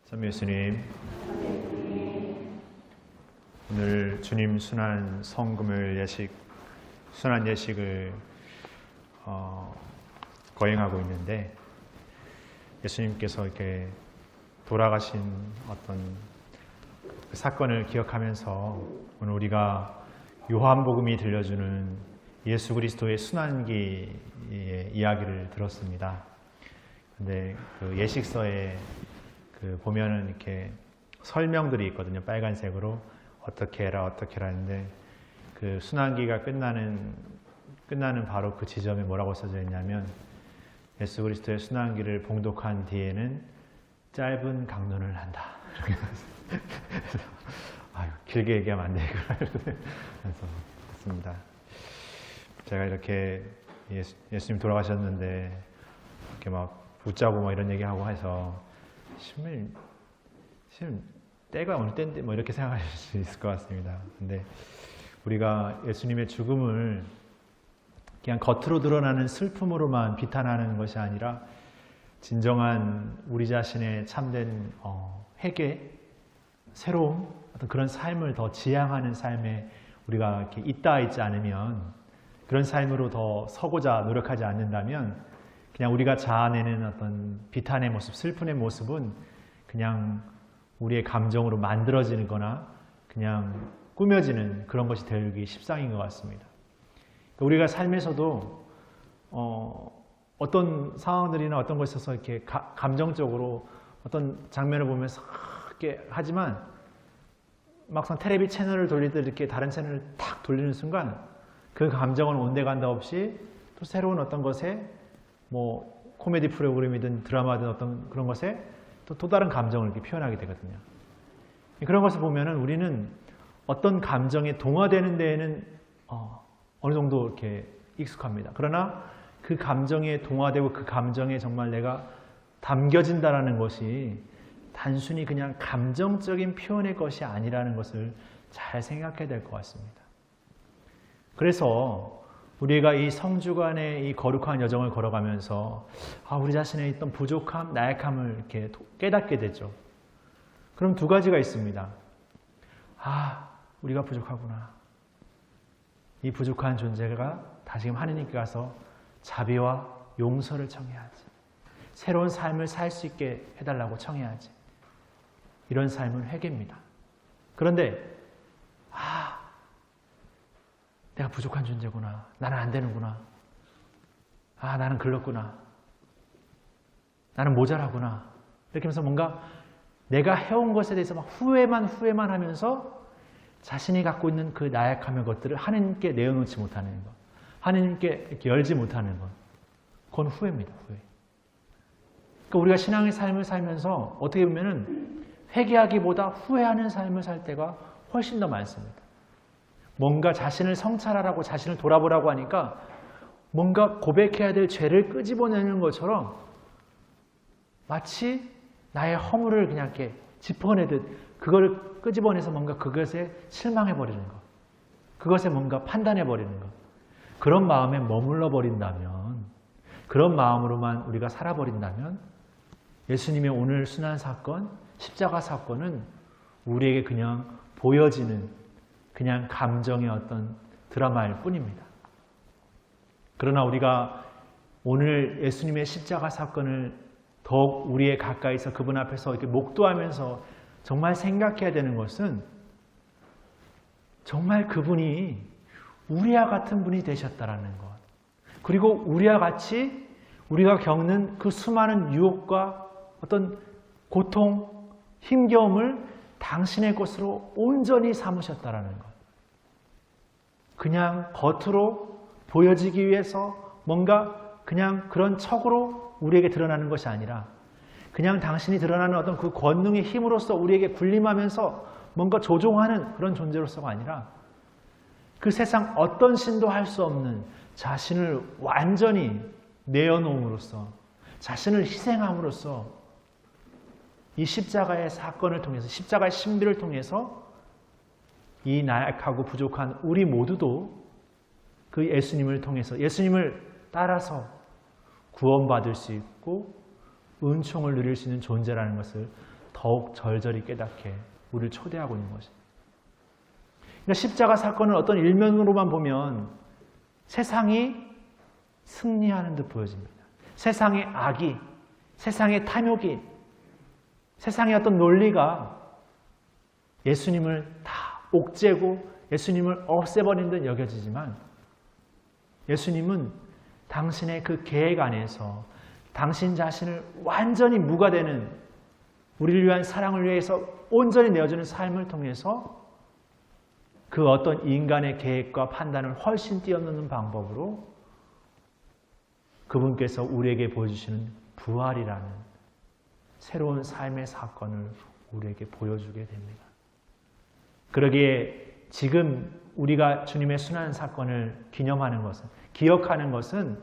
찬미 예수님, 오늘 주님 순환 성금을 순환 예식을 거행하고 있는데, 예수님께서 이렇게 돌아가신 어떤 그 사건을 기억하면서 오늘 우리가 요한복음이 들려주는 예수 그리스도의 순환기의 이야기를 들었습니다. 근데 그 예식서에 보면은 이렇게 설명들이 있거든요. 빨간색으로 어떻게 해라 하는데, 그 순환기가 끝나는 바로 그 지점에 뭐라고 써져 있냐면, 예수 그리스도의 순환기를 봉독한 뒤에는 짧은 강론을 한다. 아유, 길게 얘기하면 안 되겠구나. 그래서 그렇습니다. 제가 이렇게 예수님 돌아가셨는데 이렇게 막 웃자고 뭐 이런 얘기하고 해서 지금 때가 어느 때인데 뭐 이렇게 생각하실 수 있을 것 같습니다. 근데 우리가 예수님의 죽음을 그냥 겉으로 드러나는 슬픔으로만 비탄하는 것이 아니라, 진정한 우리 자신의 참된 회개, 새로움, 어떤 그런 삶을 더 지향하는 삶에 우리가 이렇게 있지 않으면, 그런 삶으로 더 서고자 노력하지 않는다면, 그냥 우리가 자아내는 어떤 비탄의 모습, 슬픔의 모습은 그냥 우리의 감정으로 만들어지는 거나 그냥 꾸며지는 그런 것이 되기 십상인 것 같습니다. 우리가 삶에서도 어떤 상황들이나 어떤 것에 있어서 이렇게 감정적으로 어떤 장면을 보면서 이렇게 하지만, 막상 텔레비 채널을 돌리듯 이렇게 다른 채널을 탁 돌리는 순간 그 감정은 온데간데 없이 또 새로운 어떤 것에, 뭐 코미디 프로그램이든 드라마든 어떤 그런 것에 또 다른 감정을 이렇게 표현하게 되거든요. 그런 것을 보면은 우리는 어떤 감정에 동화되는 데에는 어느 정도 이렇게 익숙합니다. 그러나 그 감정에 동화되고 그 감정에 정말 내가 담겨진다라는 것이 단순히 그냥 감정적인 표현의 것이 아니라는 것을 잘 생각해야 될 것 같습니다. 그래서 우리가 이 성주간의 이 거룩한 여정을 걸어가면서 우리 자신의 있던 부족함, 나약함을 이렇게 깨닫게 되죠. 그럼 두 가지가 있습니다. 우리가 부족하구나. 이 부족한 존재가 다시금 하느님께 가서 자비와 용서를 청해야지. 새로운 삶을 살 수 있게 해달라고 청해야지. 이런 삶은 회개입니다. 그런데 내가 부족한 존재구나. 나는 안 되는구나. 나는 글렀구나. 나는 모자라구나. 이렇게 하면서 뭔가 내가 해온 것에 대해서 막 후회만 하면서 자신이 갖고 있는 그 나약함의 것들을 하나님께 내어놓지 못하는 것, 하나님께 이렇게 열지 못하는 것, 그건 후회입니다. 후회. 그러니까 우리가 신앙의 삶을 살면서 어떻게 보면은 회개하기보다 후회하는 삶을 살 때가 훨씬 더 많습니다. 뭔가 자신을 성찰하라고, 자신을 돌아보라고 하니까 뭔가 고백해야 될 죄를 끄집어내는 것처럼 마치 나의 허물을 그냥 이렇게 짚어내듯 그걸 끄집어내서 뭔가 그것에 실망해버리는 것, 그것에 뭔가 판단해버리는 것, 그런 마음에 머물러 버린다면, 그런 마음으로만 우리가 살아버린다면 예수님의 오늘 순환 사건, 십자가 사건은 우리에게 그냥 보여지는 그냥 감정의 어떤 드라마일 뿐입니다. 그러나 우리가 오늘 예수님의 십자가 사건을 더욱 우리의 가까이서 그분 앞에서 이렇게 목도하면서 정말 생각해야 되는 것은, 정말 그분이 우리와 같은 분이 되셨다라는 것. 그리고 우리와 같이 우리가 겪는 그 수많은 유혹과 어떤 고통, 힘겨움을 당신의 것으로 온전히 삼으셨다라는 것. 그냥 겉으로 보여지기 위해서 뭔가 그냥 그런 척으로 우리에게 드러나는 것이 아니라, 그냥 당신이 드러나는 어떤 그 권능의 힘으로써 우리에게 군림하면서 뭔가 조종하는 그런 존재로서가 아니라, 그 세상 어떤 신도 할 수 없는 자신을 완전히 내어놓음으로써, 자신을 희생함으로써 이 십자가의 사건을 통해서, 십자가의 신비를 통해서 이 나약하고 부족한 우리 모두도 그 예수님을 통해서, 예수님을 따라서 구원받을 수 있고 은총을 누릴 수 있는 존재라는 것을 더욱 절절히 깨닫게 우리를 초대하고 있는 것입니다. 그러니까 십자가 사건을 어떤 일면으로만 보면 세상이 승리하는 듯 보여집니다. 세상의 악이, 세상의 탐욕이, 세상의 어떤 논리가 예수님을 다 옥죄고 예수님을 없애버린 듯 여겨지지만 예수님은 당신의 그 계획 안에서 당신 자신을 완전히 무가되는 우리를 위한 사랑을 위해서 온전히 내어주는 삶을 통해서 그 어떤 인간의 계획과 판단을 훨씬 뛰어넘는 방법으로 그분께서 우리에게 보여주시는 부활이라는 새로운 삶의 사건을 우리에게 보여주게 됩니다. 그러기에 지금 우리가 주님의 순환 사건을 기념하는 것은, 기억하는 것은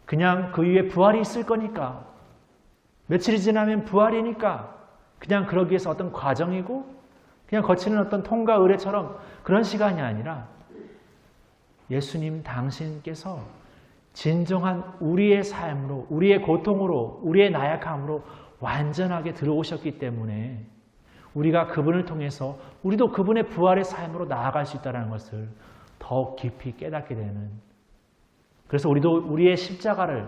그냥 그 위에 부활이 있을 거니까, 며칠이 지나면 부활이니까 그냥 그러기 위해서 어떤 과정이고 그냥 거치는 어떤 통과 의례처럼 그런 시간이 아니라 예수님 당신께서 진정한 우리의 삶으로, 우리의 고통으로, 우리의 나약함으로 완전하게 들어오셨기 때문에 우리가 그분을 통해서 우리도 그분의 부활의 삶으로 나아갈 수 있다는 것을 더욱 깊이 깨닫게 되는, 그래서 우리도 우리의 십자가를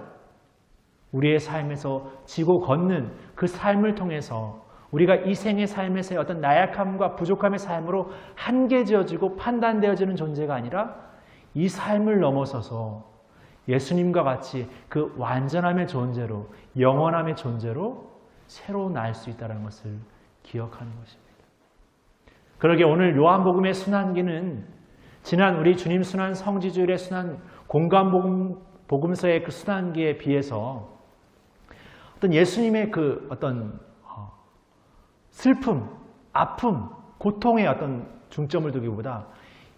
우리의 삶에서 지고 걷는 그 삶을 통해서 우리가 이 생의 삶에서의 어떤 나약함과 부족함의 삶으로 한계지어지고 판단되어지는 존재가 아니라 이 삶을 넘어서서 예수님과 같이 그 완전함의 존재로, 영원함의 존재로 새로 날 수 있다는 것을 기억하는 것입니다. 그러게 오늘 요한복음의 순환기는 지난 우리 주님 순환 성지주일의 순환 공간복음서의 그 순환기에 비해서 어떤 예수님의 그 어떤 슬픔, 아픔, 고통의 어떤 중점을 두기보다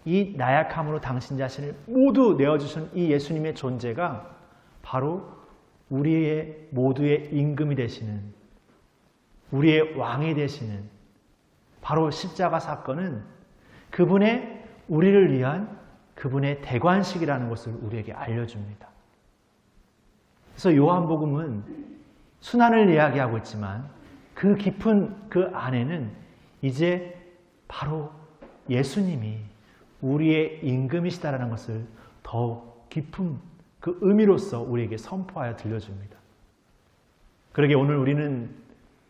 이 나약함으로 당신 자신을 모두 내어주신 이 예수님의 존재가 바로 우리의 모두의 임금이 되시는, 우리의 왕이 되시는 바로 십자가 사건은 그분의 우리를 위한 그분의 대관식이라는 것을 우리에게 알려줍니다. 그래서 요한복음은 순환을 이야기하고 있지만 그 깊은 그 안에는 이제 바로 예수님이 우리의 임금이시다라는 것을 더욱 깊은 그 의미로서 우리에게 선포하여 들려줍니다. 그러게 오늘 우리는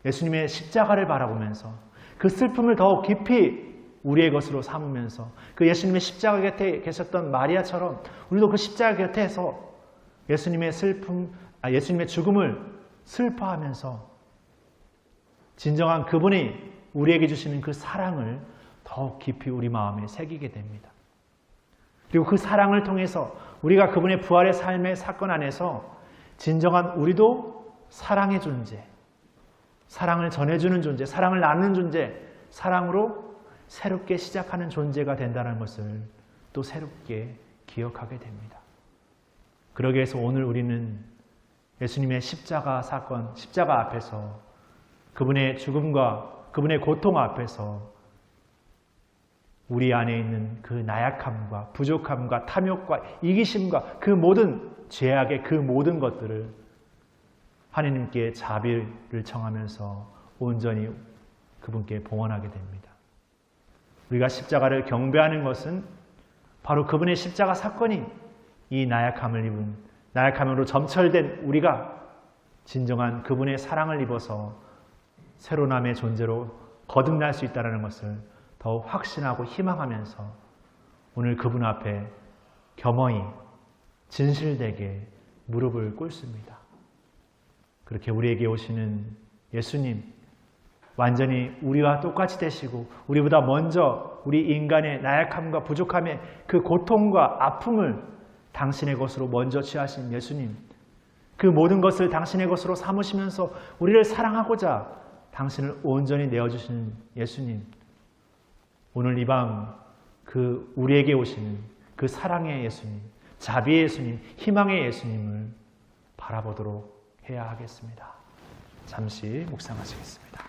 예수님의 십자가를 바라보면서 그 슬픔을 더욱 깊이 우리의 것으로 삼으면서 그 예수님의 십자가 곁에 계셨던 마리아처럼 우리도 그 십자가 곁에서 예수님의 예수님의 죽음을 슬퍼하면서 진정한 그분이 우리에게 주시는 그 사랑을 더욱 깊이 우리 마음에 새기게 됩니다. 그리고 그 사랑을 통해서 우리가 그분의 부활의 삶의 사건 안에서 진정한 우리도 사랑의 존재, 사랑을 전해주는 존재, 사랑을 나누는 존재, 사랑으로 새롭게 시작하는 존재가 된다는 것을 또 새롭게 기억하게 됩니다. 그러기 위해서 오늘 우리는 예수님의 십자가 사건, 십자가 앞에서 그분의 죽음과 그분의 고통 앞에서 우리 안에 있는 그 나약함과 부족함과 탐욕과 이기심과 그 모든 죄악의 그 모든 것들을 하나님께 자비를 청하면서 온전히 그분께 봉헌하게 됩니다. 우리가 십자가를 경배하는 것은 바로 그분의 십자가 사건이 이 나약함을 입은, 나약함으로 점철된 우리가 진정한 그분의 사랑을 입어서 새로남의 존재로 거듭날 수 있다는 것을 더욱 확신하고 희망하면서 오늘 그분 앞에 겸허히 진실되게 무릎을 꿇습니다. 그렇게 우리에게 오시는 예수님, 완전히 우리와 똑같이 되시고 우리보다 먼저 우리 인간의 나약함과 부족함의 그 고통과 아픔을 당신의 것으로 먼저 취하신 예수님, 그 모든 것을 당신의 것으로 삼으시면서 우리를 사랑하고자 당신을 온전히 내어주시는 예수님, 오늘 이 밤 그 우리에게 오시는 그 사랑의 예수님, 자비의 예수님, 희망의 예수님을 바라보도록 해야 하겠습니다. 잠시 묵상하시겠습니다.